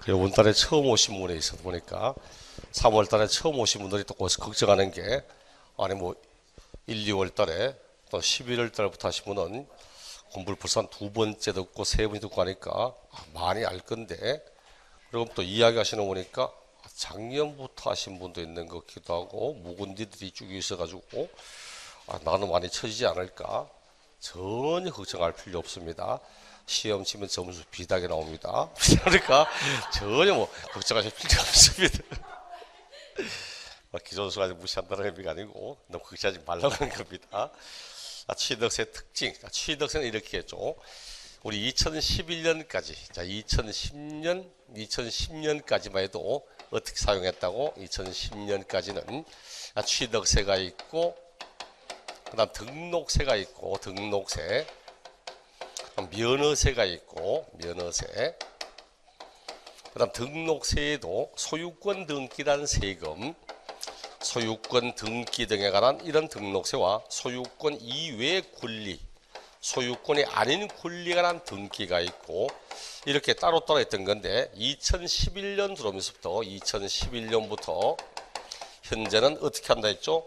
이번 달에 처음 오신 분에 있어도 보니까 3월 달에 처음 오신 분들이 또 거기서 걱정하는 게 아니 뭐 1, 2월 달에 또 11월 달부터 하신 분은 공부를 벌써 한 두 번째 듣고 세 번째 듣고 하니까 많이 알 건데 그럼 또 이야기 하시는 거 보니까 작년부터 하신 분도 있는 것 같기도 하고 묵은지들이 쭉 있어가지고 나는 많이 처지지 않을까. 전혀 걱정할 필요 없습니다. 시험 치면 점수 비슷하게 나옵니다. 그러니까 전혀 뭐 걱정하실 필요 없습니다. 기존수가 무시한다는 의미가 아니고 너무 걱정하지 말라고 하는 겁니다. 취득세 특징. 취득세는 이렇게 했죠. 우리 2011년까지, 자, 2010년까지만 해도 어떻게 사용했다고? 2010년까지는 취득세가 있고, 그 다음 등록세가 있고, 등록세, 면허세가 있고, 면허세, 그 다음 등록세에도 소유권 등기란 세금, 소유권 등기 등에 관한 이런 등록세와 소유권 이외의 권리, 소유권이 아닌 권리에 관한 등기가 있고 이렇게 따로따로 했던 건데 2011년 들어오면서부터 2011년부터 현재는 어떻게 한다 했죠?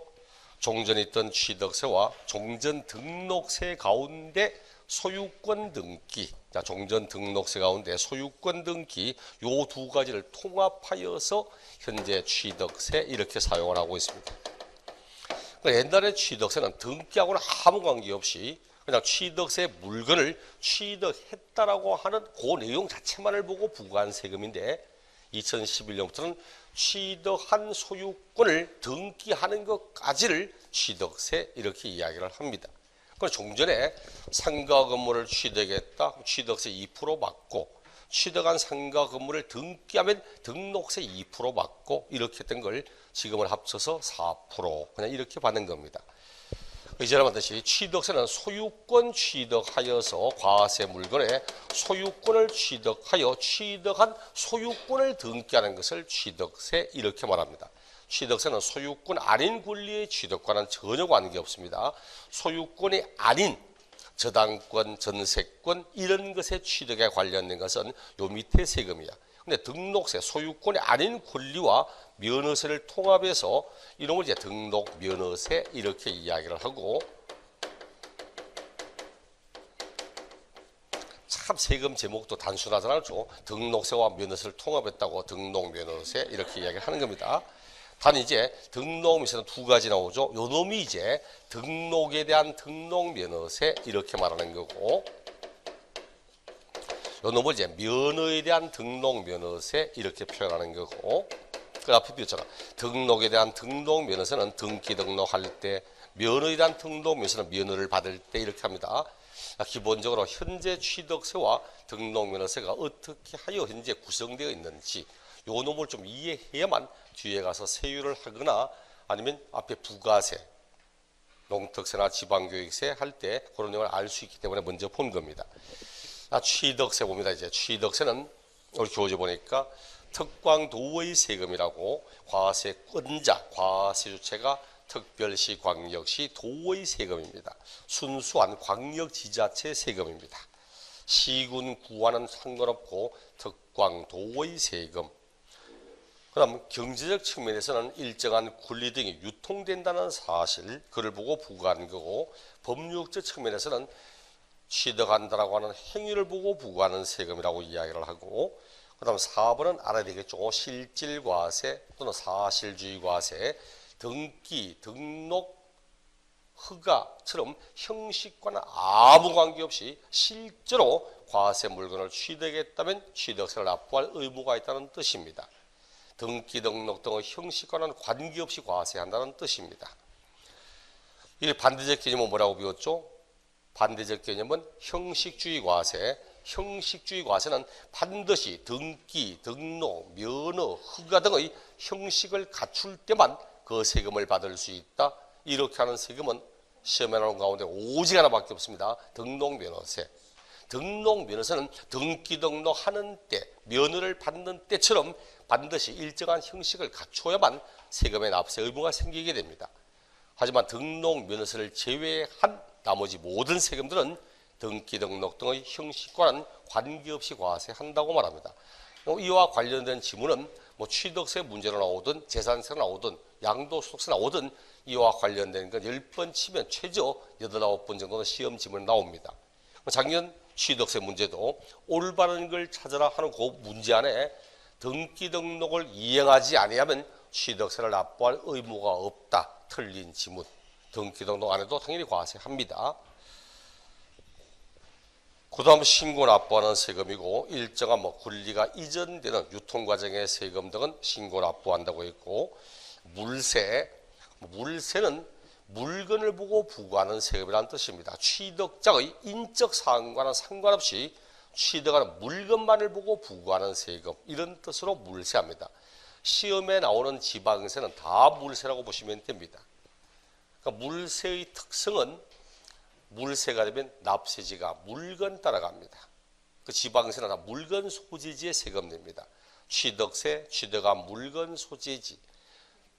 종전에 있던 취득세와 종전 등록세 가운데 소유권 등기, 자, 종전 등록세 가운데 소유권 등기 요 두 가지를 통합하여서 현재 취득세 이렇게 사용을 하고 있습니다. 옛날에 취득세는 등기하고는 아무 관계없이 그냥 취득세 물건을 취득했다라고 하는 그 내용 자체만을 보고 부과한 세금인데 2011년부터는 취득한 소유권을 등기하는 것까지를 취득세 이렇게 이야기를 합니다. 종전에 상가 건물을 취득했다. 취득세 2% 받고 취득한 상가 건물을 등기하면 등록세 2% 받고 이렇게 했던 걸 지금은 합쳐서 4% 그냥 이렇게 받는 겁니다. 이전에 말했듯이 취득세는 소유권 취득하여서 과세 물건에 소유권을 취득하여 취득한 소유권을 등기하는 것을 취득세 이렇게 말합니다. 취득세는 소유권 아닌 권리의 취득과는 전혀 관계없습니다. 소유권이 아닌 저당권, 전세권 이런 것의 취득에 관련된 것은 요 밑에 세금이야. 근데 등록세, 소유권이 아닌 권리와 면허세를 통합해서 이놈을 이제 등록 면허세 이렇게 이야기를 하고 참 세금 제목도 단순하잖아요. 등록세와 면허세를 통합했다고 등록 면허세 이렇게 이야기를 하는 겁니다. 단 이제 등록면허세는 두 가지 나오죠. 요 놈이 이제 등록에 대한 등록 면허세 이렇게 말하는 거고 요 놈을 이제 면허에 대한 등록 면허세 이렇게 표현하는 거고 그 앞에 비었잖아. 등록에 대한 등록 면허세는 등기 등록할 때 면허에 대한 등록 면허세는 면허를 받을 때 이렇게 합니다. 기본적으로 현재 취득세와 등록 면허세가 어떻게 하여 현재 구성되어 있는지 요 놈을 좀 이해해야만 뒤에 가서 세율을 하거나 아니면 앞에 부가세, 농특세나 지방교육세 할 때 그런 내용을 알 수 있기 때문에 먼저 본 겁니다. 취득세 봅니다. 이제 취득세는 우리 교재 보니까 특광도의 세금이라고 과세권자, 과세주체가 특별시, 광역시, 도의 세금입니다. 순수한 광역지자체 세금입니다. 시군, 구와는 상관없고 특광도의 세금. 그 다음 경제적 측면에서는 일정한 권리 등이 유통된다는 사실, 그를 보고 부과하는 거고 법률적 측면에서는 취득한다라고 하는 행위를 보고 부과하는 세금이라고 이야기를 하고 그 다음 4번은 알아야 되겠죠. 실질과세 또는 사실주의과세, 등기, 등록, 허가처럼 형식과는 아무 관계없이 실제로 과세 물건을 취득했다면 취득세를 납부할 의무가 있다는 뜻입니다. 등기, 등록 등의 형식과는 관계없이 과세한다는 뜻입니다. 이 반대적 개념은 뭐라고 배웠죠? 반대적 개념은 형식주의 과세. 형식주의 과세는 반드시 등기, 등록, 면허, 허가 등의 형식을 갖출 때만 그 세금을 받을 수 있다. 이렇게 하는 세금은 시험에 나오는 가운데 오직 하나밖에 없습니다. 등록면허세. 등록면허세는 등기 등록하는 때, 면허를 받는 때처럼 반드시 일정한 형식을 갖춰야만 세금의 납세 의무가 생기게 됩니다. 하지만 등록면허세를 제외한 나머지 모든 세금들은 등기 등록 등의 형식과는 관계없이 과세한다고 말합니다. 이와 관련된 지문은 뭐 취득세 문제로 나오든 재산세로 나오든 양도소득세 나오든 이와 관련된 건 10번 치면 최저 8, 9번 정도는 시험 지문 나옵니다. 작년 취득세 문제도 올바른 걸 찾아라 하는 그 문제 안에 등기 등록을 이행하지 아니하면 취득세를 납부할 의무가 없다. 틀린 지문. 등기 등록 안 해도 당연히 과세합니다. 그 다음 신고 납부하는 세금이고 일정한 뭐 권리가 이전되는 유통과정의 세금 등은 신고 납부한다고 했고 물세는 물건을 보고 부과하는 세금이라는 뜻입니다. 취득자의 인적 사항과는 상관없이 취득하는 물건만을 보고 부과하는 세금 이런 뜻으로 물세합니다. 시험에 나오는 지방세는 다 물세라고 보시면 됩니다. 그러니까 물세의 특성은 물세가 되면 납세지가 물건 따라갑니다. 그 지방세는 다 물건 소재지의 세금 냅니다. 취득세, 취득한 물건 소재지,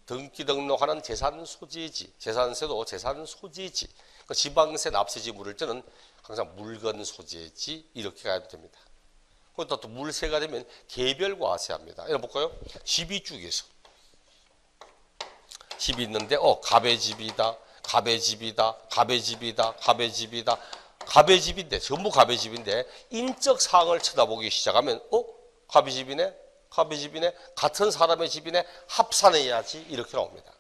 등기 등록하는 재산 소재지, 재산세도 재산 소재지, 그 지방세 납세지 물을 때는 항상 물건 소재지 이렇게 가야 됩니다. 그것도 또 물세가 되면 개별 과세합니다. 이거 볼까요? 집이 쭉에서 집이 있는데 갑의집이다. 갑의집이다. 갑의집이다. 갑의집이다. 갑의집인데 전부 갑의집인데 인적 사항을 쳐다보기 시작하면 갑의집이네. 갑의집이네. 같은 사람의 집이네. 합산해야지 이렇게 나옵니다.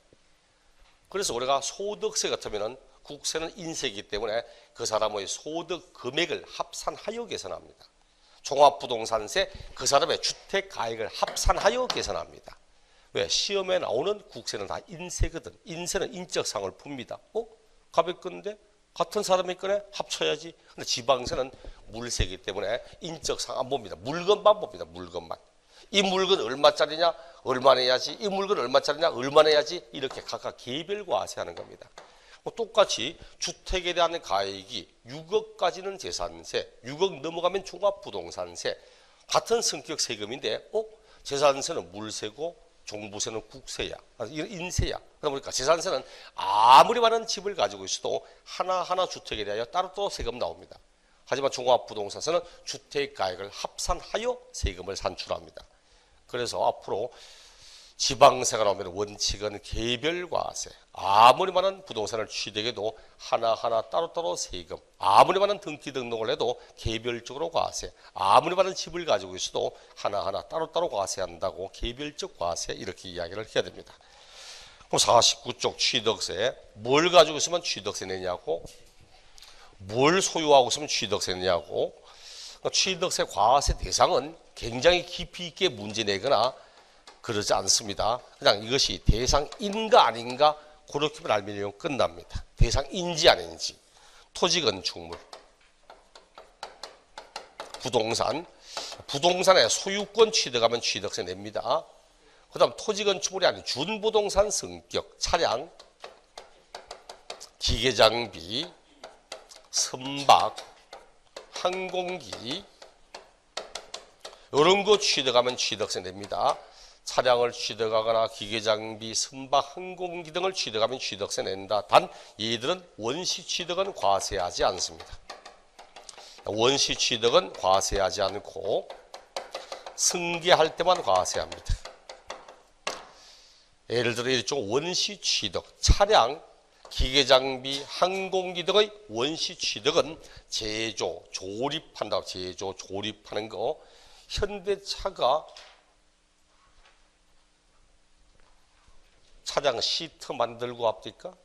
그래서 우리가 소득세 같으면은 국세는 인세이기 때문에 그 사람의 소득 금액을 합산하여 계산합니다. 종합부동산세 그 사람의 주택가액을 합산하여 계산합니다. 왜? 시험에 나오는 국세는 다 인세거든. 인세는 인적상을 풉니다. 갑의 건데 같은 사람의 건에 합쳐야지. 근데 지방세는 물세이기 때문에 인적상 안 봅니다. 물건만 봅니다. 물건만. 이 물건 얼마짜리냐? 얼마 내야지. 이 물건 얼마짜리냐? 얼마 내야지. 이렇게 각각 개별 과세하는 겁니다. 똑같이 주택에 대한 가액이 6억까지는 재산세, 6억 넘어가면 종합부동산세, 같은 성격 세금인데 재산세는 물세고 종부세는 국세야, 인세야. 그러다 보니까 재산세는 아무리 많은 집을 가지고 있어도 하나하나 주택에 대하여 따로따로 세금 나옵니다. 하지만 종합부동산세는 주택가액을 합산하여 세금을 산출합니다. 그래서 앞으로 지방세가 나오면 원칙은 개별과세. 아무리 많은 부동산을 취득해도 하나하나 따로따로 세금. 아무리 많은 등기 등록을 해도 개별적으로 과세. 아무리 많은 집을 가지고 있어도 하나하나 따로따로 과세한다고 개별적 과세 이렇게 이야기를 해야 됩니다. 그럼 49쪽 취득세. 뭘 가지고 있으면 취득세 내냐고. 뭘 소유하고 있으면 취득세 내냐고. 취득세 과세 대상은 굉장히 깊이 있게 문제 내거나 그러지 않습니다. 그냥 이것이 대상인가 아닌가 그렇게만 알면 끝납니다. 대상인지 아닌지. 토지 건축물, 부동산의 소유권 취득하면 취득세 냅니다. 그 다음 토지 건축물이 아닌 준부동산 성격, 차량, 기계장비, 선박, 항공기 이런 거 취득하면 취득세 냅니다. 차량을 취득하거나 기계장비, 선박, 항공기 등을 취득하면 취득세 낸다. 단 얘들은 원시 취득은 과세하지 않습니다. 원시 취득은 과세하지 않고 승계할 때만 과세합니다. 예를 들어 이쪽 원시 취득, 차량, 기계장비, 항공기 등의 원시 취득은 제조, 조립한다고. 제조, 조립하는 거. 현대차가 차량 시트 만들고 합니까?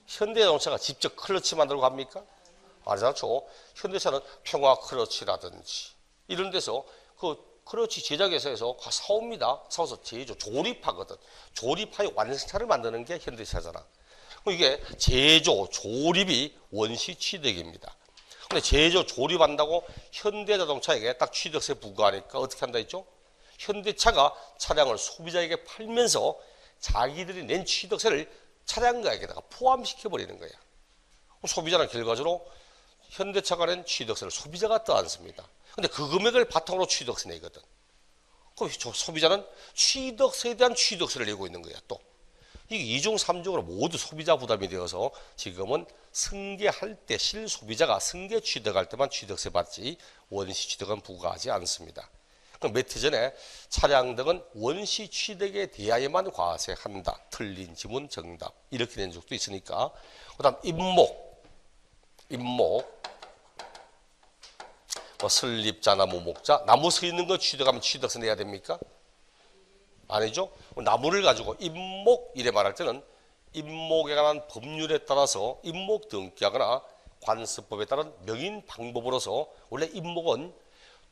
현대자동차가 직접 클러치 만들고 합니까? 아니지 않죠. 현대차는 평화 클러치라든지 이런 데서 그 클러치 제작회사에서 사옵니다. 사와서 제조, 조립하거든. 조립하여 완성차를 만드는 게 현대차잖아. 이게 제조, 조립이 원시 취득입니다. 근데 제조, 조립한다고 현대자동차에게 딱 취득세 부과하니까 어떻게 한다 했죠? 현대차가 차량을 소비자에게 팔면서 자기들이 낸 취득세를 차량 가격에다가 포함시켜버리는 거야. 소비자는 결과적으로 현대차가 낸 취득세를 소비자가 떠안습니다. 근데 그 금액을 바탕으로 취득세 내거든. 그럼 소비자는 취득세에 대한 취득세를 내고 있는 거야, 또. 이게 2중 3중으로 모두 소비자 부담이 되어서 지금은 승계할 때 실소비자가 승계 취득할 때만 취득세 받지 원시 취득은 부과하지 않습니다. 그럼 몇 해 전에 차량 등은 원시 취득에 대하여만 과세한다. 틀린 지문 정답. 이렇게 된 적도 있으니까. 그 다음 임목. 뭐 설립자나 모목자. 나무 서 있는 거 취득하면 취득세 내야 됩니까? 아니죠. 나무를 가지고 임목 이래 말할 때는 임목에 관한 법률에 따라서 임목 등기하거나 관습법에 따른 명인 방법으로서 원래 임목은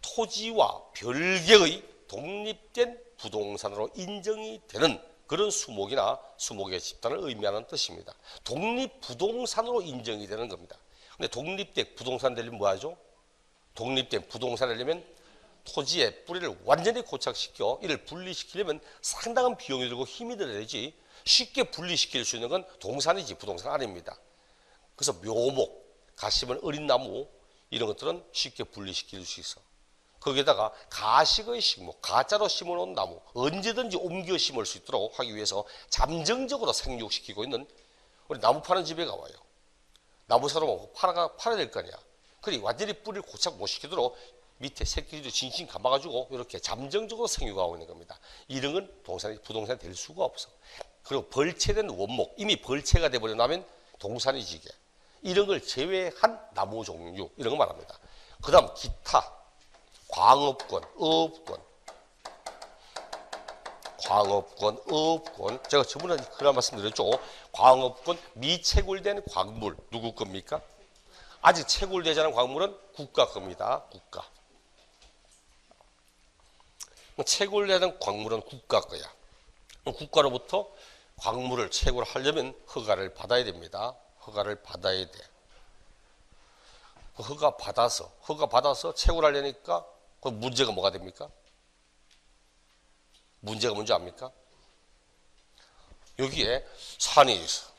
토지와 별개의 독립된 부동산으로 인정이 되는 그런 수목이나 수목의 집단을 의미하는 뜻입니다. 독립부동산으로 인정이 되는 겁니다. 근데 독립된 부동산 되려면 뭐 하죠? 독립된 부동산을 내려면 토지의 뿌리를 완전히 고착시켜 이를 분리시키려면 상당한 비용이 들고 힘이 들어야지 쉽게 분리시킬 수 있는 건 동산이지 부동산 아닙니다. 그래서 묘목, 가시면 어린 나무 이런 것들은 쉽게 분리시킬 수 있어. 거기에다가 가식의 식목, 가짜로 심어놓은 나무 언제든지 옮겨 심을 수 있도록 하기 위해서 잠정적으로 생육시키고 있는 우리 나무 파는 집에 가봐요. 나무 사러 가고 팔아야 될 거 아니야. 그리 완전히 뿌리를 고착 못 시키도록 밑에 새끼도 진신 감아가지고 이렇게 잠정적으로 생육하고 있는 겁니다. 이런 건 부동산이 될 수가 없어. 그리고 벌채된 원목, 이미 벌채가 돼버려 나면 동산이지 이게. 이런 걸 제외한 나무 종류 이런 거 말합니다. 그 다음 기타, 광업권, 어업권. 제가 저번에 그런 말씀드렸죠. 광업권 미채굴된 광물 누구 겁니까? 아직 채굴되지 않은 광물은 국가 겁니다. 국가. 채굴되는 광물은 국가 거야. 국가로부터 광물을 채굴하려면 허가를 받아야 됩니다. 허가를 받아야 돼. 허가 받아서 채굴하려니까 그 문제가 뭐가 됩니까? 문제가 뭔지 압니까? 여기에 산이 있어.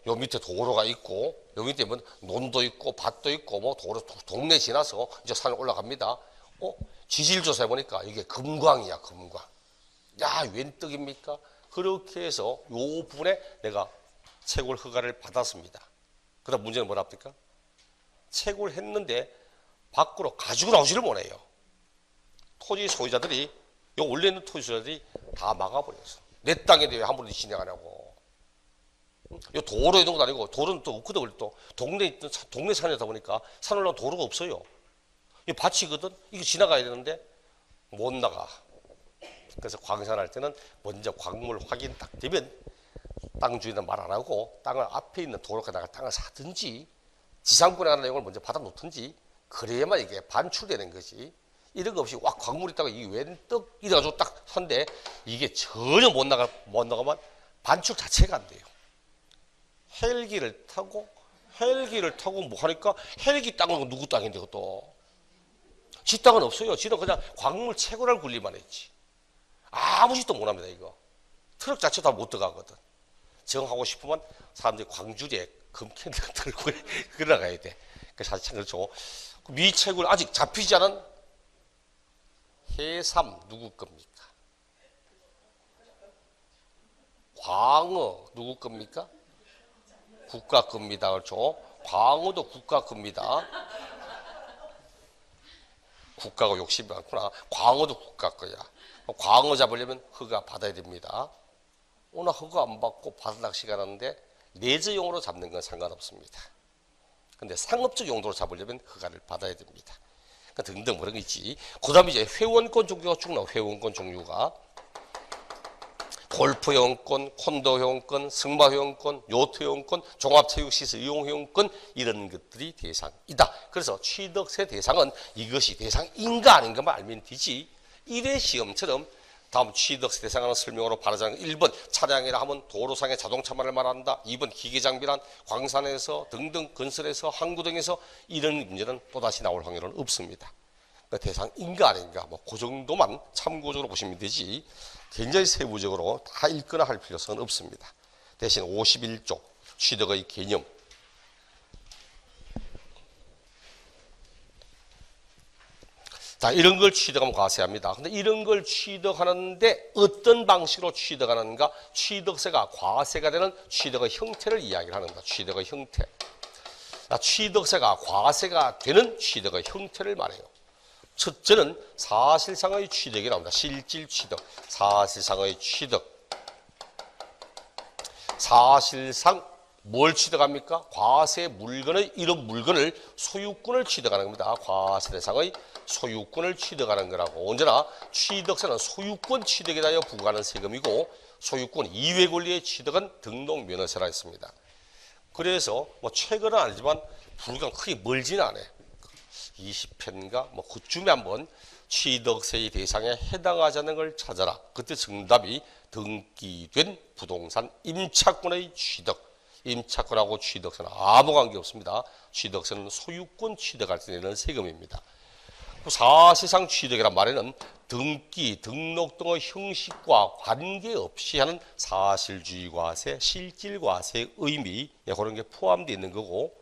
요 밑에 도로가 있고, 요 밑에 뭐 논도 있고, 밭도 있고, 뭐 동네 지나서 이제 산을 올라갑니다. 지질 조사해 보니까 이게 금광이야, 금광. 야, 웬 떡입니까? 그렇게 해서 요 부분에 내가 채굴 허가를 받았습니다. 그 다음 문제는 뭐랍니까? 채굴했는데 밖으로 가지고 나오지를 못해요. 토지 소유자들이, 요 원래 있는 토지 소유자들이 다 막아버렸어. 내 땅에 대해 함부로 지나가냐고. 요 도로 이런 것도 아니고, 도로는 또 없거든. 또 동네 산이다 보니까 산 올라가면 도로가 없어요. 이 밭이거든. 이거 지나가야 되는데 못 나가. 그래서 광산할 때는 먼저 광물 확인 딱 되면 땅 주인은 말 안 하고 땅을 앞에 있는 도로에다가 땅을 사든지 지상권에 관한 내용을 먼저 받아 놓든지 그래야만 이게 반출되는 거지. 이런 거 없이 와 광물 있다가 이 웬 떡 이래가지고 딱 한데 이게 전혀 못 나가면 반출 자체가 안 돼요. 헬기를 타고 뭐 하니까 헬기 땅은 누구 땅인데 그것도 지 땅은 없어요. 지는 그냥 광물 채굴할 권리만 했지. 아무 짓도 못 합니다. 이거 트럭 자체 다 못 들어가거든. 정하고 싶으면 사람들이 광주리에 금캔 들고 걸어가야 돼. 그 사실 참 그렇죠. 미채굴 아직 잡히지 않은 해삼 누구 겁니까? 광어 누구 겁니까? 국가 겁니다. 그렇죠? 광어도 국가 겁니다. 국가가 욕심이 많구나. 광어도 국가 거야. 광어 잡으려면 허가 받아야 됩니다. 오늘 허가 안 받고 바다 낚시가 나는데 내재용으로 잡는 건 상관없습니다. 근데 상업적 용도로 잡으려면 허가를 받아야 됩니다. 그러니까 등등 그런 게 있지. 그 다음에 이제 회원권 종류가 쭉 나와. 회원권 종류가. 골프 회원권, 콘도 회원권, 승마 회원권, 요트 회원권, 종합체육시설 이용 회원권 이런 것들이 대상이다. 그래서 취득세 대상은 이것이 대상인가 아닌가만 알면 되지. 1회 시험처럼 다음 취득세 대상하는 설명으로 바라자는 1번 차량이라 하면 도로상의 자동차만을 말한다. 2번 기계장비란 광산에서 등등 건설에서 항구 등에서 이런 문제는 또다시 나올 확률은 없습니다. 그러니까 대상인가 아닌가 뭐 그 정도만 참고적으로 보시면 되지 굉장히 세부적으로 다 읽거나 할 필요성은 없습니다. 대신 51조 취득의 개념. 자, 이런 걸 취득하면 과세합니다. 근데 이런 걸 취득하는데 어떤 방식으로 취득하는가? 취득세가 과세가 되는 취득의 형태를 이야기를 하는다. 취득의 형태. 취득세가 과세가 되는 취득의 형태를 말해요. 첫째는 사실상의 취득이 나옵니다. 실질 취득, 사실상의 취득. 사실상 뭘 취득합니까? 과세 물건의 이런 물건을 소유권을 취득하는 겁니다. 과세 대상의 소유권을 취득하는 거라고. 언제나 취득세는 소유권 취득에 대하여 부과하는 세금이고 소유권 이외 권리의 취득은 등록면허세라 했습니다. 그래서 최근은 아니지만 불과 크게 멀지는 않아요. 20편인가 그쯤에 한번 취득세의 대상에 해당하지 않는 걸 찾아라. 그때 정답이 등기된 부동산 임차권의 취득. 임차권하고 취득세는 아무 관계 없습니다. 취득세는 소유권 취득할 때 내는 세금입니다. 사실상 취득이란 말에는 등기, 등록 등의 형식과 관계없이 하는 사실주의과세, 실질과세의 의미 그런 게 포함되어 있는 거고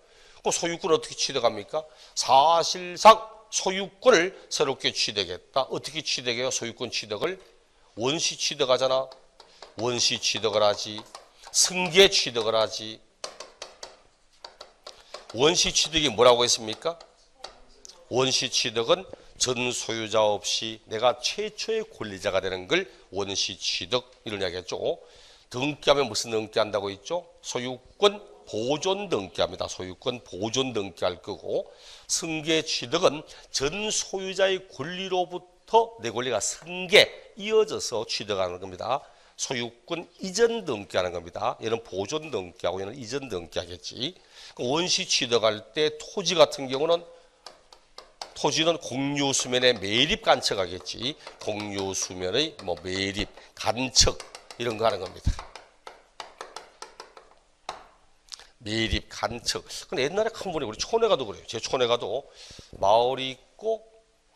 소유권을 어떻게 취득합니까? 사실상 소유권을 새롭게 취득했다. 어떻게 취득해요? 소유권 취득을 원시 취득하잖아. 원시 취득을 하지. 승계 취득을 하지. 원시 취득이 뭐라고 했습니까? 원시 취득은 전 소유자 없이 내가 최초의 권리자가 되는 걸 원시 취득 이런 이야기했죠. 등기하면 무슨 등기한다고 했죠? 소유권 보존 등기합니다. 소유권 보존 등기할 거고 승계 취득은 전 소유자의 권리로부터 내 권리가 승계 이어져서 취득하는 겁니다. 소유권 이전 등기하는 겁니다. 얘는 보존 등기하고 얘는 이전 등기하겠지. 원시 취득할 때 토지 같은 경우는 토지는 공유수면의 매립 간척하겠지. 공유수면의 매립, 간척 이런 거 하는 겁니다. 매립, 간척. 근데 옛날에 한 번에 우리 촌에 가도 그래요. 제 촌에 가도 마을이 있고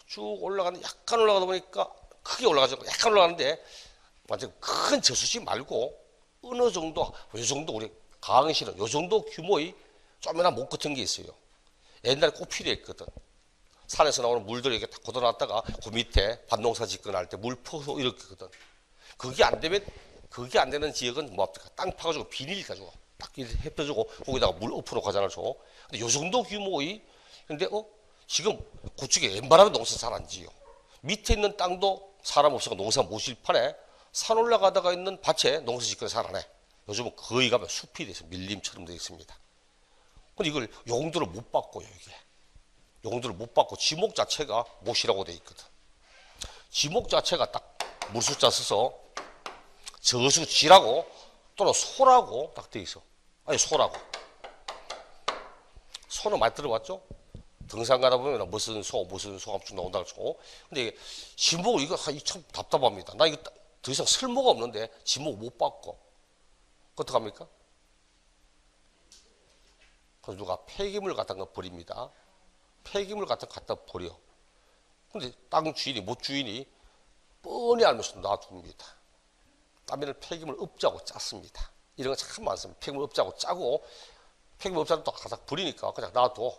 쭉 올라가는 약간 올라가다 보니까 크게 올라가죠. 약간 올라가는데 완전 큰 저수지 말고 어느 정도, 요 정도 우리 강릉시는 요 정도 규모의 조그만한 목 같은 게 있어요. 옛날에 꼭 필요했거든. 산에서 나오는 물들을 이렇게 다 걷어놨다가 그 밑에 밭농사 짓거나 할 때 물 퍼서 이렇게 거든. 그게 안 되면 그게 안 되는 지역은 뭡니까? 땅 파가지고 비닐 가지고 딱 이렇게 해펴주고 거기다가 물 엎어놓고 하잖아. 근데 요 정도 규모의 근데 지금 그쪽에 웬만하면 농사 잘 안 지요. 밑에 있는 땅도 사람 없어서 농사 못 질 판에 산 올라가다가 있는 밭에 농사 짓거나 잘 안 해. 요즘은 거의 가면 숲이 돼서 밀림처럼 되어 있습니다. 근데 이걸 용도를 못 바꿔요. 이게 용도를 못 받고 지목 자체가 못이라고 돼 있거든. 지목 자체가 딱 물숫자 써서 저수지라고 또는 소라고 딱 돼 있어. 아니 소라고. 소는 많이 들어봤죠? 등산 가다 보면 무슨 소 감축 나온다고 하고. 근데 이게 지목 이거 참 답답합니다. 나 이거 더 이상 쓸모가 없는데 지목 못 받고 어떡합니까? 그래서 누가 폐기물 같은 거 버립니다. 폐기물 같은 거 갖다 버려. 근데 땅 주인이, 못 주인이 뻔히 알면서 놔둡니다. 따면은 폐기물 없자고 짰습니다. 이런 거 참 많습니다. 폐기물 없자고 짜고, 폐기물 없자고 또 갖다 버리니까 그냥 놔둬.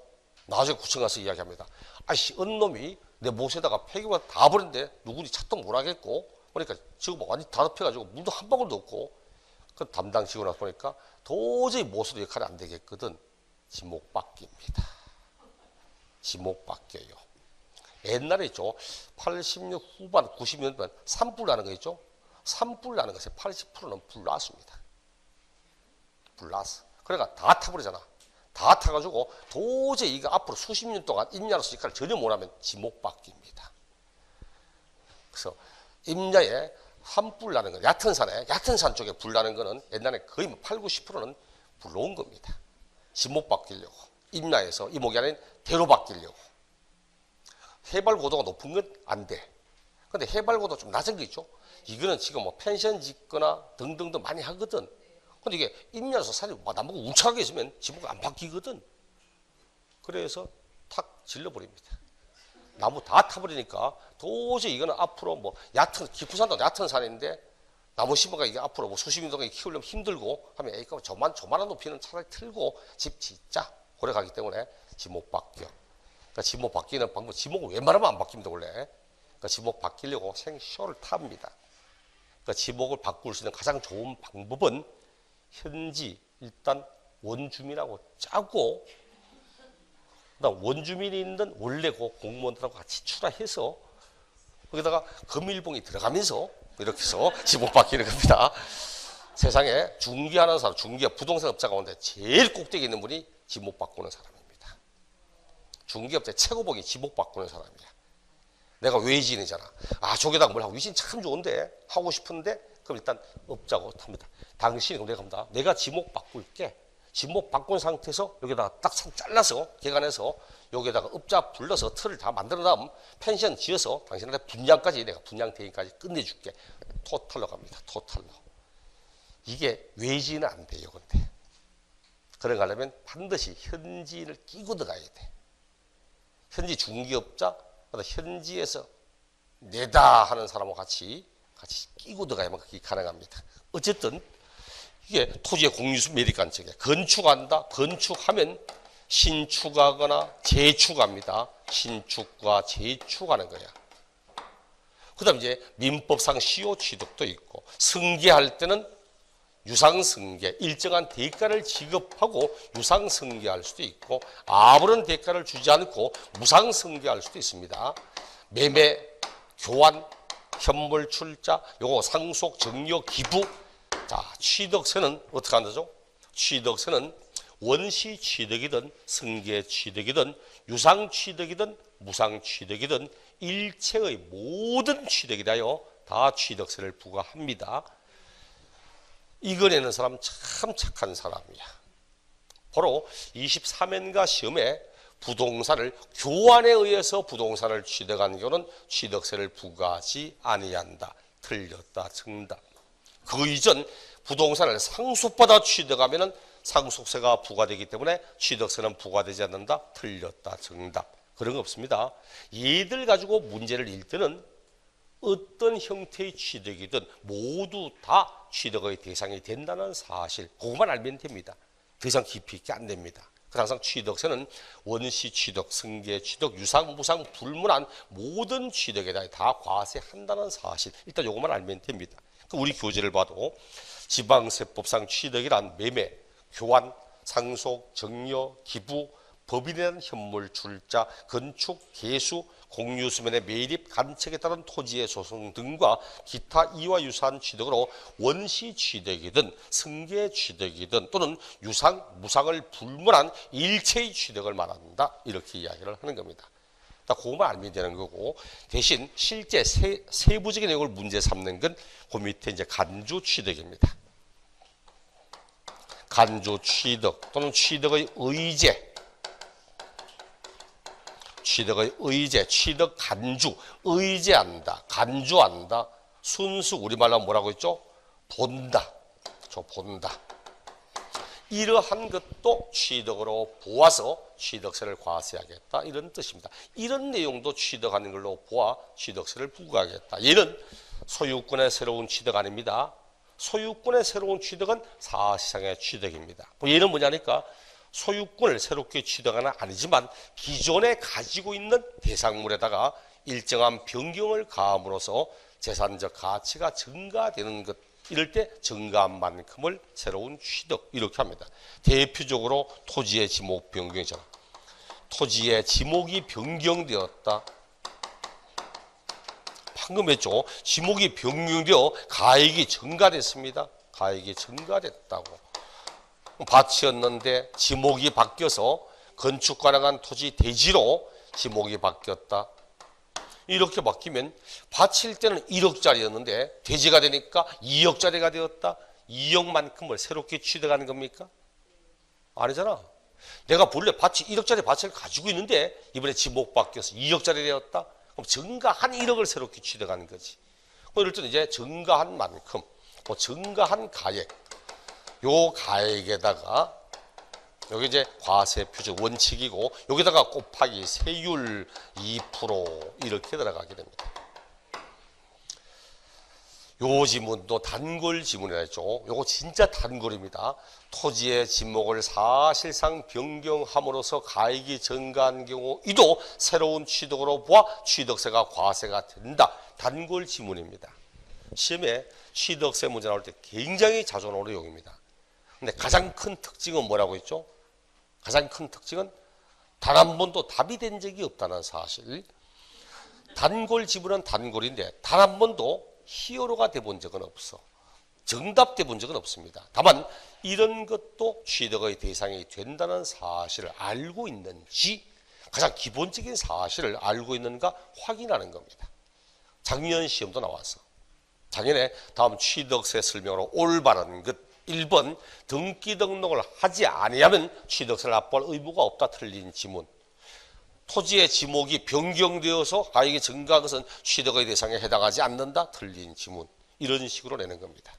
나중에 구청 가서 이야기합니다. 아이씨, 언놈이 내 못에다가 폐기물 다 버렸는데 누구니 찾도 못 하겠고, 그러니까 지금 완전히 다 덮여가지고 물도 한 방울도 없고, 그 담당 직원 와서 보니까 도저히 못으로 역할이 안 되겠거든. 지목 바뀝니다. 지목 바뀌어요. 옛날에 있죠. 86 후반, 90년대 산불 나는 거 있죠. 산불 나는 것에 80%는 불 났습니다. 불 났어. 그러니까 다 타버리잖아. 다 타가지고 도저히 이거 앞으로 수십 년 동안 임야로서 역할을 전혀 못하면 지목 바뀝니다. 그래서 임야에 산불 나는 거, 얕은 산 쪽에 불 나는 거는 옛날에 거의 8, 90%는 불러온 겁니다. 지목 바뀌려고. 임야에서 이목이 아닌 대로 바뀌려고. 해발 고도가 높은 건 안 돼. 근데 해발 고도 좀 낮은 게 있죠. 이거는 지금 펜션 짓거나 등등등 많이 하거든. 근데 이게 임야에서 산이 나무가 울창하게 있으면 지목이 안 바뀌거든. 그래서 탁 질러버립니다. 나무 다 타버리니까 도저히 이거는 앞으로 얕은, 깊은 산도 얕은 산인데 나무 심어가 이게 앞으로 수십 년 동안 키우려면 힘들고 하면 에이까 저만한 높이는 차라리 틀고 집 짓자. 오래 가기 때문에 지목 바뀌어. 그러니까 지목 바뀌는 방법, 지목은 웬만하면 안 바뀝니다, 원래. 그러니까 지목 바뀌려고 생쇼를 탑니다. 그러니까 지목을 바꿀 수 있는 가장 좋은 방법은 현지 일단 원주민하고 짜고 그다음 원주민이 있는 원래 그 공무원들하고 같이 출하해서 거기다가 금일봉이 들어가면서 이렇게 해서 지목 바뀌는 겁니다. 세상에 중개하는 사람, 중개 부동산 업자 가운데 제일 꼭대기 있는 분이 지목 바꾸는 사람입니다. 중개업체 최고봉이 지목 바꾸는 사람이야. 내가 외지인이잖아. 아, 저기다가 뭘 하고 위신 참 좋은데 하고 싶은데 그럼 일단 업자고 합니다. 당신이 그럼 내가 합니다. 내가 지목 바꿀게. 지목 바꾼 상태에서 여기다가 딱 잘라서 개간해서 여기다가 업자 불러서 틀을 다 만들어 다음 펜션 지어서 당신한테 분양까지 내가 분양 대행까지 끝내줄게. 토탈로 갑니다. 토탈로. 이게 외지인은 안 돼요. 근데 그런 거 하려면 반드시 현지인을 끼고 들어가야 돼. 현지 중개업자, 현지에서 내다 하는 사람하고 같이 끼고 들어가야만 그게 가능합니다. 어쨌든 이게 토지의 공유수 매립관측에 건축한다. 건축하면 신축하거나 재축합니다. 신축과 재축하는 거야. 그다음 이제 민법상 시효 취득도 있고 승계할 때는 유상승계, 일정한 대가를 지급하고 유상승계할 수도 있고 아무런 대가를 주지 않고 무상승계할 수도 있습니다. 매매, 교환, 현물 출자, 요거 상속, 정려, 기부. 자, 취득세는 어떻게 한다죠? 취득세는 원시 취득이든 승계 취득이든 유상 취득이든 무상 취득이든 일체의 모든 취득이다요. 다 취득세를 부과합니다. 이거 내는 사람 참 착한 사람이야. 바로 23년가 시험에 부동산을 교환에 의해서 부동산을 취득한 경우는 취득세를 부과하지 아니한다. 틀렸다. 정답. 그 이전 부동산을 상속받아 취득하면 상속세가 부과되기 때문에 취득세는 부과되지 않는다. 틀렸다. 정답. 그런 거 없습니다. 얘들 가지고 문제를 낼 때는 어떤 형태의 취득이든 모두 다 취득의 대상이 된다는 사실, 그것만 알면 됩니다. 더 이상 깊이 있게 안 됩니다. 항상 취득세는 원시 취득, 승계 취득, 유상, 무상, 불문한 모든 취득에 대해 다 과세한다는 사실, 일단 이것만 알면 됩니다. 우리 교재를 봐도 지방세법상 취득이란 매매, 교환, 상속, 정려, 기부, 법인에 대한 현물 출자, 건축, 개수, 공유수면의 매립, 간척에 따른 토지의 소송 등과 기타 이와 유사한 취득으로 원시 취득이든 승계 취득이든 또는 유상, 무상을 불문한 일체의 취득을 말한다. 이렇게 이야기를 하는 겁니다. 그것만 알면 되는 거고, 대신 실제 세부적인 내용을 문제 삼는 건 그 밑에 이제 간주 취득입니다. 간주 취득 또는 취득의 의제, 취득의 의제, 취득 간주, 의제한다, 간주한다, 순수 우리말로 뭐라고 했죠? 본다. 본다. 이러한 것도 취득으로 보아서 취득세를 과세하겠다, 이런 뜻입니다. 이런 내용도 취득하는 걸로 보아 취득세를 부과하겠다. 얘는 소유권의 새로운 취득 아닙니다. 소유권의 새로운 취득은 사실상의 취득입니다. 얘는 뭐냐니까 소유권을 새롭게 취득하는 아니지만 기존에 가지고 있는 대상물에다가 일정한 변경을 가함으로써 재산적 가치가 증가되는 것, 이럴 때 증가한 만큼을 새로운 취득, 이렇게 합니다. 대표적으로 토지의 지목 변경이잖아. 토지의 지목이 변경되었다. 방금 했죠. 지목이 변경되어 가액이 증가됐습니다. 가액이 증가됐다고. 밭이었는데 지목이 바뀌어서 건축 가능한 토지 대지로 지목이 바뀌었다. 이렇게 바뀌면 밭일 때는 1억짜리였는데 대지가 되니까 2억짜리가 되었다. 2억만큼을 새롭게 취득하는 겁니까? 아니잖아. 내가 본래 밭이 1억짜리 밭을 가지고 있는데 이번에 지목 바뀌어서 2억짜리 되었다. 그럼 증가한 1억을 새롭게 취득하는 거지. 이럴 때는 이제 증가한 만큼, 증가한 가액, 요 가액에다가 여기 이제 과세 표준 원칙이고 여기다가 곱하기 세율 2% 이렇게 들어가게 됩니다. 요 지문도 단골 지문이라 했죠. 요거 진짜 단골입니다. 토지의 지목을 사실상 변경함으로써 가액이 증가한 경우에도 새로운 취득으로 보아 취득세가 과세가 된다. 단골 지문입니다. 시험에 취득세 문제 나올 때 굉장히 자주 나오는 내용입니다. 근데 가장 큰 특징은 뭐라고 했죠? 가장 큰 특징은 단 한 번도 답이 된 적이 없다는 사실. 단골 지분은 단골인데 단 한 번도 히어로가 돼본 적은 없어. 정답돼 본 적은 없습니다. 다만 이런 것도 취득의 대상이 된다는 사실을 알고 있는지, 가장 기본적인 사실을 알고 있는가 확인하는 겁니다. 작년 시험도 나왔어. 작년에 다음 취득세 설명으로 올바른 것 1번, 등기 등록을 하지 아니하면 취득세를 납부할 의무가 없다. 틀린 지문. 토지의 지목이 변경되어서 가액이 증가한 것은 취득의 대상에 해당하지 않는다. 틀린 지문. 이런 식으로 내는 겁니다.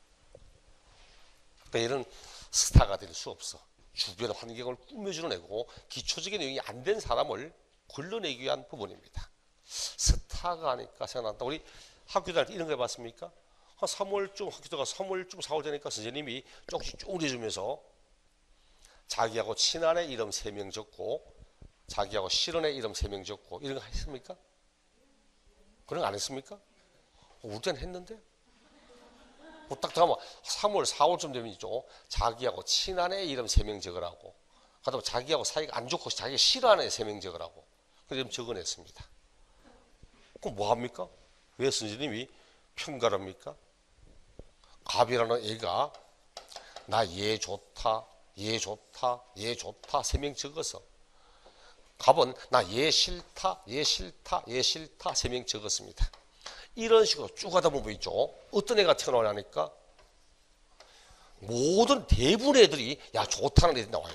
그러니까 얘는 스타가 될 수 없어. 주변 환경을 꾸며주는 애고 기초적인 내용이 안 된 사람을 걸러내기 위한 부분입니다. 스타가 하니까 생각난다. 우리 학교 다닐 때 이런 거 해봤습니까? 한 3월쯤 학교 들어가 3월쯤 4월 되니까 선생님이 쪽지 쭉 내주면서 자기하고 친한 애 이름 3명 적고 자기하고 싫은 애 이름 3명 적고 이런 거 했습니까? 그런 거 안 했습니까? 우리 때는 했는데 딱 들어가면 3월 4월쯤 되면 있죠. 자기하고 친한 애 이름 3명 적으라고, 그다음에 자기하고 사이가 안 좋고 자기가 싫어하는 애 3명 적으라고 그럼 적어냈습니다. 그럼 뭐합니까? 왜 선생님이 평가합니까? 갑이라는 애가 나 얘 좋다, 얘 좋다, 얘 좋다 3명 적어서, 갑은 나 얘 싫다, 얘 싫다, 얘 싫다 3명 적었습니다. 이런 식으로 쭉 하다 보면 있죠. 어떤 애가 태어나니까 모든 대부분 애들이 야 좋다는 애들이 나와요.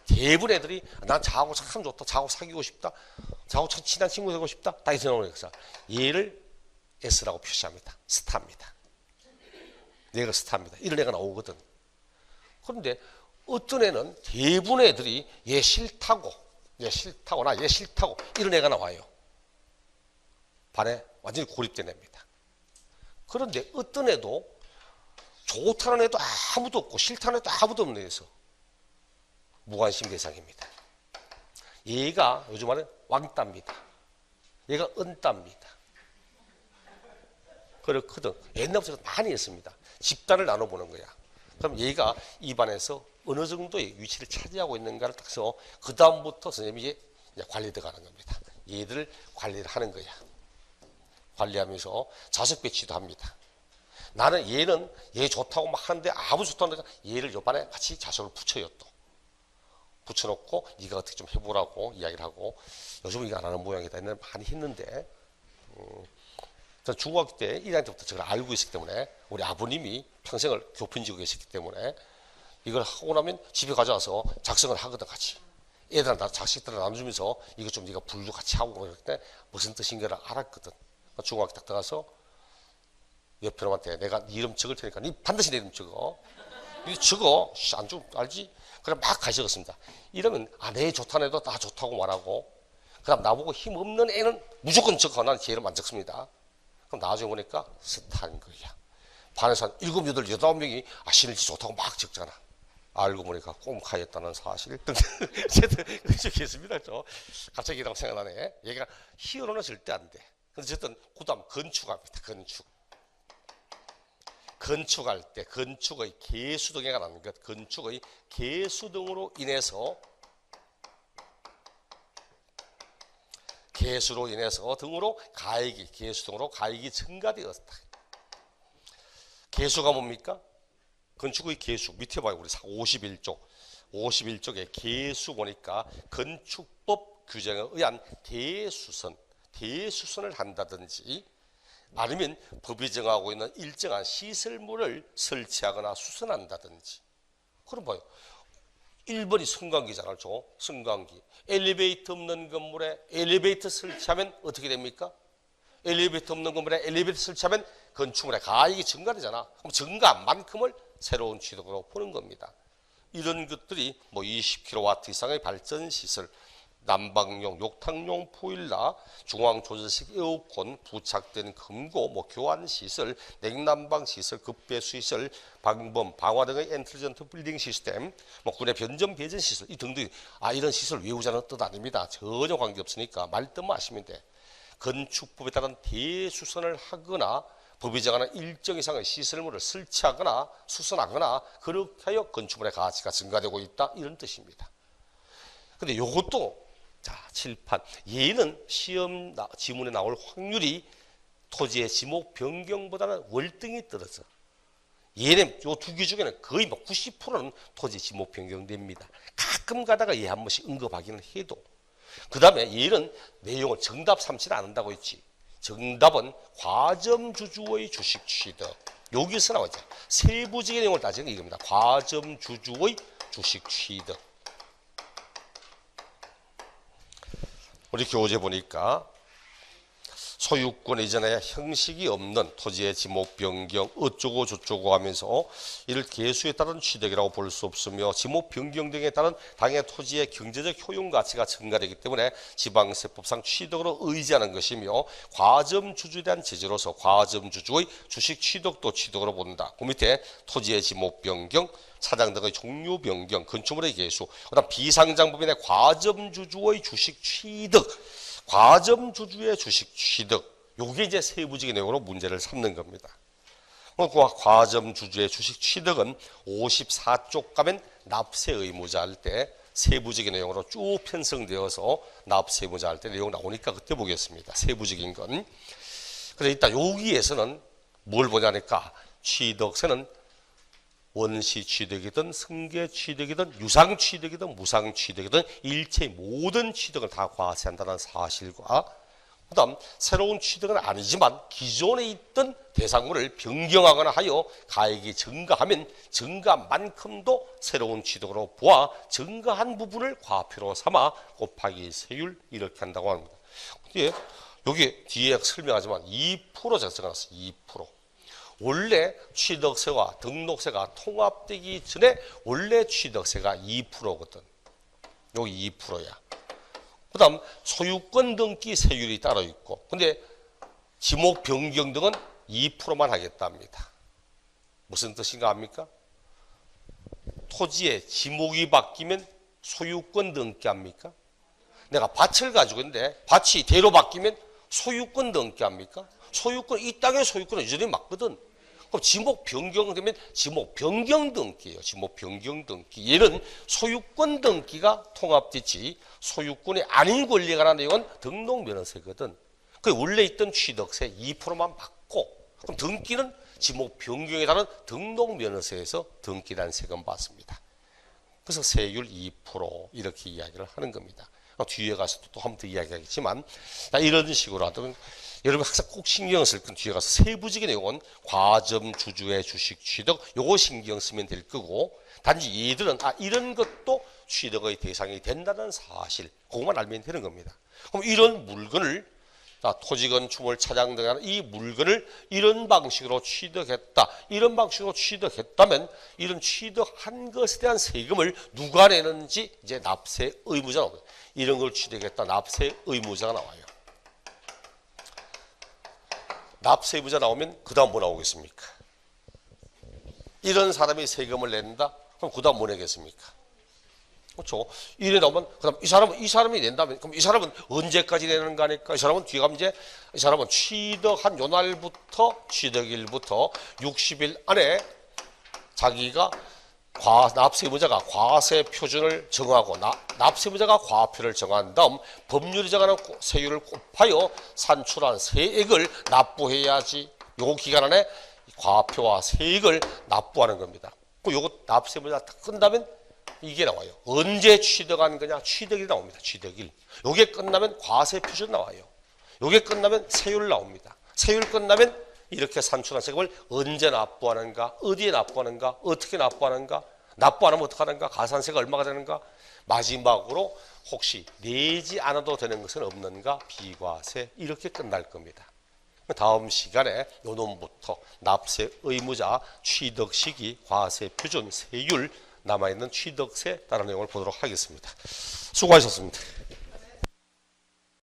대부분 애들이 난 자하고 참 좋다, 자하고 사귀고 싶다, 자하고 참 친한 친구 되고 싶다, 다 이렇게 나오니까 얘를 S라고 표시합니다. 스타입니다. 내가 스타입니다. 이런 애가 나오거든. 그런데 어떤 애는 대부분 애들이 얘 싫다고, 얘 싫다고, 나 얘 싫다고 이런 애가 나와요. 반에 완전히 고립된 애입니다. 그런데 어떤 애도 좋다는 애도 아무도 없고 싫다는 애도 아무도 없는 애에서 무관심 대상입니다. 얘가 요즘 말은 왕따입니다. 얘가 은따입니다. 그렇거든. 옛날부터 많이 했습니다. 집단을 나눠보는 거야. 그럼 얘가 이 반에서 어느 정도의 위치를 차지하고 있는가를 딱 해서 그 다음부터 선생님이 이제 관리 들어가는 겁니다. 얘들을 관리를 하는 거야. 관리하면서 자석 배치도 합니다. 나는 얘는 얘 좋다고 막 하는데 아무 좋다는데 얘를 요 반에 같이 자석을 붙여요. 또 붙여놓고 네가 어떻게 좀 해보라고 이야기를 하고, 요즘은 이거 안 하는 모양이다. 옛날에 많이 했는데 전 중학교 때 1학년 때부터 저걸 알고 있었기 때문에, 우리 아버님이 평생을 교편지고 계셨기 때문에 이걸 하고 나면 집에 가져와서 작성을 하거든. 같이 애들한테 자식들을 나눠주면서 이거 좀 네가 분류 같이 하고 그럴 때 무슨 뜻인가를 알았거든. 중학교 딱 들어가서 옆에 놈한테 내가 네 이름 적을 테니까 네 반드시 내 이름 적어. 이거 적어. 안 좀 알지? 그래 막 가시 적었습니다. 이러면 내 좋다는 애도 나 좋다고 말하고, 그 다음 나보고 힘없는 애는 무조건 적어. 나는 제 이름 안 적습니다. 그럼 나중에 보니까 스타인 거야. 반에서 한 7, 8, 8명이 신일지 좋다고 막 적잖아. 알고 보니까 꼼카였다는 사실. 적겠습니다. 갑자기 이라고 생각나네. 얘가 히어로는 절대 안 돼. 근데 어쨌든 그 다음 건축합니다. 건축할 때 건축의 개수 등에가 나는 것, 건축의 개수 등으로 인해서 등으로 가액이, 개수 등으로 가액이 증가되었다. 개수가 뭡니까? 건축의 개수 밑에 봐요. 우리 51쪽에 개수 보니까 건축법 규정에 의한 대수선을 한다든지, 아니면 법이 정하고 있는 일정한 시설물을 설치하거나 수선한다든지. 그럼 봐요. 1번이 승강기잖아요. 승강기. 엘리베이터 없는 건물에 엘리베이터 설치하면 어떻게 됩니까? 엘리베이터 없는 건물에 엘리베이터 설치하면 건축물의 가액이 증가되잖아. 그럼 증가만큼을 새로운 취득으로 보는 겁니다. 이런 것들이 뭐 20kW 이상의 발전시설, 난방용, 욕탕용 보일러, 중앙조절식 에어컨, 부착된 금고, 교환시설, 냉난방시설, 급배수시설, 방범, 방화 등의 인텔리전트 빌딩 시스템, 군의 변전 배전 시설, 이 등등. 이런 시설 외우자는 뜻 아닙니다. 전혀 관계없으니까 말뜻만 하시면 돼. 건축법에 따른 대수선을 하거나 법이 정하는 일정 이상의 시설물을 설치하거나 수선하거나 그렇게 하여 건축물의 가치가 증가되고 있다, 이런 뜻입니다. 근데 요것도 자, 칠판. 얘는 시험 지문에 나올 확률이 토지의 지목 변경보다는 월등히 떨어져. 얘는 요 두 개 중에는 거의 뭐 90%는 토지 지목 변경됩니다. 가끔 가다가 얘 한 번씩 언급하기는 해도. 그 다음에 얘는 내용을 정답 삼지는 않는다고 했지. 정답은 과점주주의 주식 취득. 여기서 나오죠. 세부적인 내용을 따지는 게 이겁니다. 과점주주의 주식 취득. 우리 교재 보니까 소유권 이전에 형식이 없는 토지의 지목 변경 어쩌고 저쩌고 하면서 이를 개수에 따른 취득이라고 볼 수 없으며 지목 변경 등에 따른 당의 토지의 경제적 효용 가치가 증가되기 때문에 지방세법상 취득으로 의지하는 것이며 과점주주에 대한 제재로서 과점주주의 주식 취득도 취득으로 본다. 그 밑에 토지의 지목 변경 차장 등의 종류 변경, 건축물의 개수, 그다음 비상장법인의 과점주주의 주식 취득, 과점주주의 주식 취득, 요게 이제 세부적인 내용으로 문제를 삼는 겁니다. 그 과점주주의 주식 취득은 54쪽 가면 납세 의무자 할 때 세부적인 내용으로 쭉 편성되어서 납세 의무자 할 때 내용 나오니까 그때 보겠습니다. 세부적인 건. 그래서 일단 여기에서는 뭘 보냐니까 취득세는 원시 취득이든 승계 취득이든 유상 취득이든 무상 취득이든 일체 모든 취득을 다 과세한다는 사실과 그다음 새로운 취득은 아니지만 기존에 있던 대상물을 변경하거나 하여 가액이 증가하면 증가만큼도 새로운 취득으로 보아 증가한 부분을 과표로 삼아 곱하기 세율 이렇게 한다고 합니다. 근데 여기 뒤에 설명하지만 2% 적어놨어요. 2%. 원래 취득세와 등록세가 통합되기 전에 원래 취득세가 2%거든. 여기 2%야. 그 다음 소유권 등기 세율이 따로 있고 근데 지목 변경 등은 2%만 하겠답니다. 무슨 뜻인가 합니까? 토지의 지목이 바뀌면 소유권 등기합니까? 내가 밭을 가지고 있는데 밭이 대로 바뀌면 소유권 등기합니까? 소유권, 이 땅의 소유권은 여전히 맞거든. 그럼 지목 변경되면 지목 변경 등기예요. 지목 변경 등기. 얘는 소유권 등기가 통합됐지 소유권이 아닌 권리에 관한 내용은 등록면허세거든. 그 원래 있던 취득세 2%만 받고 그럼 등기는 지목 변경에 따른 등록면허세에서 등기란 세금 받습니다. 그래서 세율 2% 이렇게 이야기를 하는 겁니다. 뒤에 가서도 또 한 번 더 이야기하겠지만 이런 식으로 하면 여러분 항상 꼭 신경 쓸 건 뒤에 가서 세부적인 내용은 과점주주의 주식 취득 요거 신경 쓰면 될 거고 단지 얘들은 이런 것도 취득의 대상이 된다는 사실 그것만 알면 되는 겁니다. 그럼 이런 물건을 토지건축물 차장 등하는 이 물건을 이런 방식으로 취득했다. 이런 방식으로 취득했다면 이런 취득한 것에 대한 세금을 누가 내는지 이제 납세 의무자 나옵니다. 이런 걸 취득했다. 납세 의무자가 나와요. 납세 의무자 나오면 그 다음 뭐 나오겠습니까? 이런 사람이 세금을 낸다? 그럼 그 다음 뭐 내겠습니까? 그렇죠. 이래 나오면 그다음 이 사람이 낸다면 그럼 이 사람은 언제까지 내는 거 아닐까? 이 사람은 뒤에 가면 이제 이 사람은 취득한 요 날부터 취득일부터 60일 안에 자기가 납세의무자가 과세 표준을 정하고 납세의무자가 과표를 정한 다음 법률이 정하는 세율을 곱하여 산출한 세액을 납부해야지. 요 기간 안에 과표와 세액을 납부하는 겁니다. 요거 납세의무자 딱 끝나면 이게 나와요. 언제 취득한 거냐? 취득일이 나옵니다. 취득일. 요게 끝나면 과세 표준 나와요. 요게 끝나면 세율 나옵니다. 세율 끝나면 이렇게 산출한 세금을 언제 납부하는가? 어디에 납부하는가? 어떻게 납부하는가? 납부 안 하면 어떻게 하는가? 가산세가 얼마가 되는가? 마지막으로 혹시 내지 않아도 되는 것은 없는가? 비과세 이렇게 끝날 겁니다. 다음 시간에 요 놈부터 납세 의무자, 취득 시기, 과세 표준, 세율 남아있는 취득세 다른 내용을 보도록 하겠습니다. 수고하셨습니다.